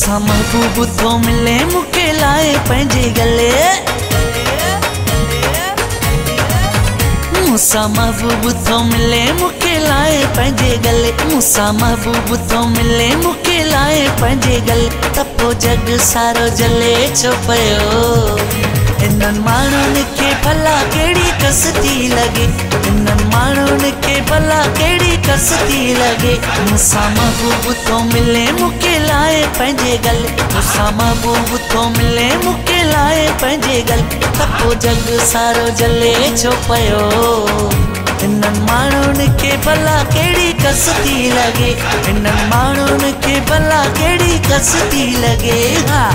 मूंसां महबूब थो मिले मूंखे लाए पंहिंजे गले। मूंसां महबूब थो मिले मूंखे लाए पंहिंजे गले। मूंसां महबूब थो मिले मूंखे लाए पंहिंजे गले। त पोइ जग सारो जले छो पियो। इन्हनि माण्हुनि खे भला कहिड़ी कस थी लॻे। इन्हनि माण्हुनि खे भला कहिड़ी कस थी लॻे। मूंसां महबूब थो मिले मूंखे लाए पंहिंजे गले। मूंसां महबूब थो मिले मूंखे लाए पंहिंजे गले। त पोइ जग सारो जले छो पियो। इन्हनि माण्हुनि खे भला कहिड़ी कस थी लॻे। इन्हनि माण्हुनि खे भला कहिड़ी कस थी लॻे। हा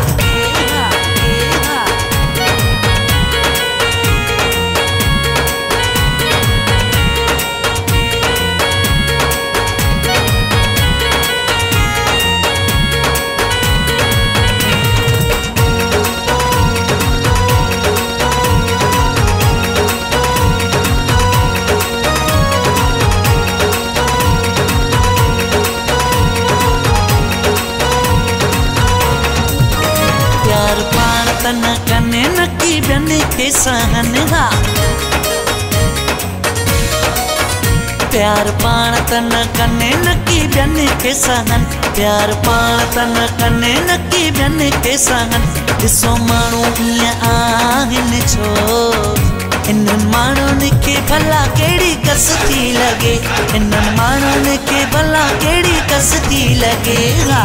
तन कने नकी ॿियनि खे सहन। हा प्यार पाण तन कने नकी ॿियनि खे सहन। प्यार पाण तन कने नकी ॿियनि खे सहन। ॾिसो माण्हू हीअं आहिनि छो। इन्हनि माण्हुनि खे भला कहिड़ी कस थी लॻे। इन्हनि माण्हुनि खे भला कहिड़ी कस थी लॻे। हा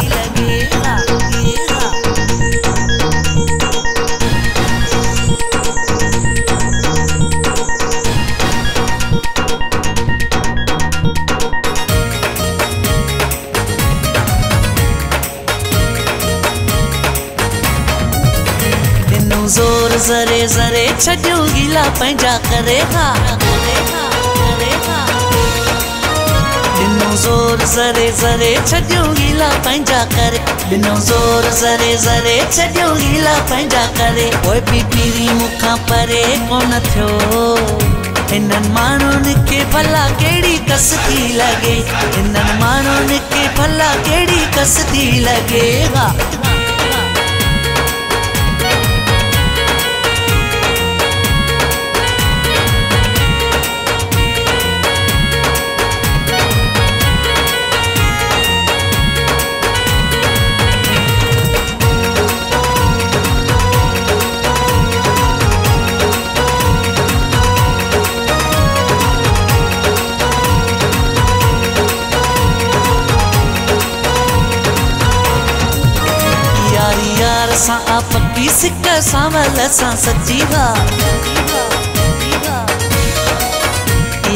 ज़ोर ज़रे ज़रे छॾियो गीला पंहिंजा करे। हा ॾिनो ज़ोर ज़रे ज़रे छॾियो गीला पंहिंजा करे। ॾिनो ज़ोर ज़रे ज़रे छॾियो गीला पंहिंजा करे। पोइ बि पीरी मूंखां परे कोन थियो। इन्हनि माण्हुनि खे भला कहिड़ी कस थी लॻे। इन्हनि माण्हुनि खे भला कहिड़ी कस थी लॻे। हा सां पक्की सिक सावल सां सची। हा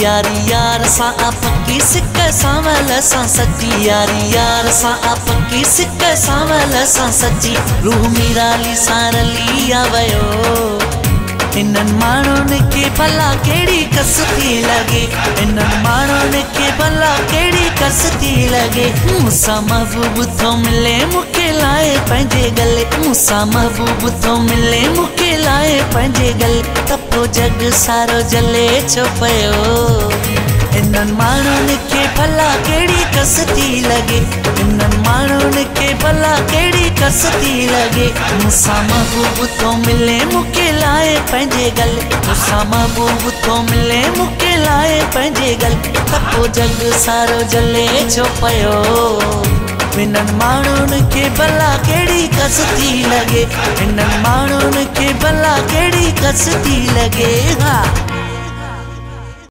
यारी यार सां पक्की सिक सावल सां सची। यारी यार सां पक्की सिक सावल सां सची। रूह मीराली सां रली आ वयो। इन्हनि माण्हुनि खे भला कहिड़ी कस थी लॻे। इन्हनि माण्हुनि खे भला कहिड़ी कस थी लॻे। मूंसां महबूब थो मिले मूंखे लाए पंहिंजे गले। मूंसां महबूब थो मिले मूंखे लाए पंहिंजे गले। त पोइ जग सारो जले छो पियो। इन्हनि माण्हुनि खे भला कहिड़ी कस थी लॻे। इन्हनि माण्हुनि खे भला कहिड़ी कस थी लॻे। मूंसां महबूब थो मिले मूंखे लाए पंहिंजे गले। मूंसां महबूब थो मिले मूंखे लाए पंहिंजे गले। त पोइ जग सारो जले छो पियो। इन्हनि माण्हुनि खे भला कहिड़ी कस थी लॻे। इन्हनि माण्हुनि खे भला कहिड़ी कस थी लॻे। हा